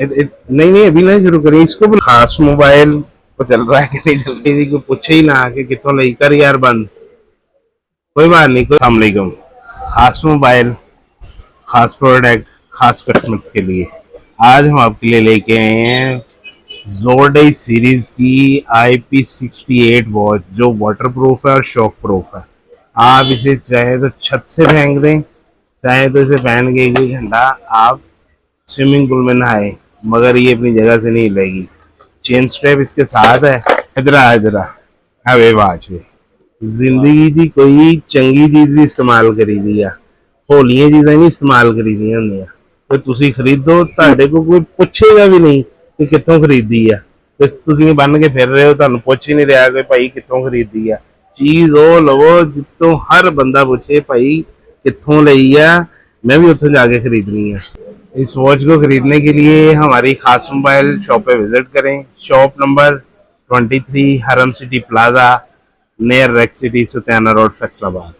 नहीं नहीं, अभी ना शुरू करें इसको भी। खास मोबाइल को चल रहा है कि नहीं चल रही, कोई पूछे ही ना कि कितों लई कर यार बंद। कोई बात नहीं, कोई। अस्सलाम वालेकुम। खास मोबाइल, खास प्रोडक्ट, खास कस्टमर्स के लिए आज हम आपके लिए लेके आए हैं जोरडे सीरीज की IP68 वॉच, जो वाटर प्रूफ है और शॉक प्रूफ है। आप इसे चाहे तो छत से फेंक दें, चाहे तो इसे पहन के 1 घंटा आप स्विमिंग पूल में नहाए, मगर ये अपनी जगह से नहीं हिलेगी। चेन स्ट्रैप इसके साथ है। इधर हवे बाज में जिंदगी की कोई चंगी चीज भी इस्तेमाल करी दी है, ਹੋਲੀਆਂ ਚੀਜ਼ਾਂ ਨਹੀਂ ਇਸਤੇਮਾਲ ਕਰੀਦੀਆਂ ਹੁੰਦੀਆਂ। ਤੇ ਤੁਸੀਂ ਖਰੀਦੋ, ਤੁਹਾਡੇ ਕੋਲ ਕੋਈ ਪੁੱਛੇਗਾ ਵੀ ਨਹੀਂ ਕਿ ਕਿੱਥੋਂ ਖਰੀਦੀ ਆ। ਤੇ ਤੁਸੀਂ ਬੰਨ ਕੇ ਫਿਰ ਰਹੇ ਹੋ, ਤੁਹਾਨੂੰ ਪੁੱਛ ਹੀ ਨਹੀਂ ਰਿਹਾ ਕਿ ਭਾਈ ਕਿੱਥੋਂ ਖਰੀਦੀ ਆ। ਚੀਜ਼ ਉਹ ਲਵੋ ਜਿੱਥੋਂ ਹਰ ਬੰਦਾ ਪੁੱਛੇ ਭਾਈ कित्थों ਲਈ ਆ, मैं भी उत्थों जाके खरीदनी है। इस वॉच को खरीदने के लिए हमारी खास मोबाइल शॉप पे विजिट करें। Shop number 23 Haram City Plaza, near Rex City, Sutiana Road, Faisalabad.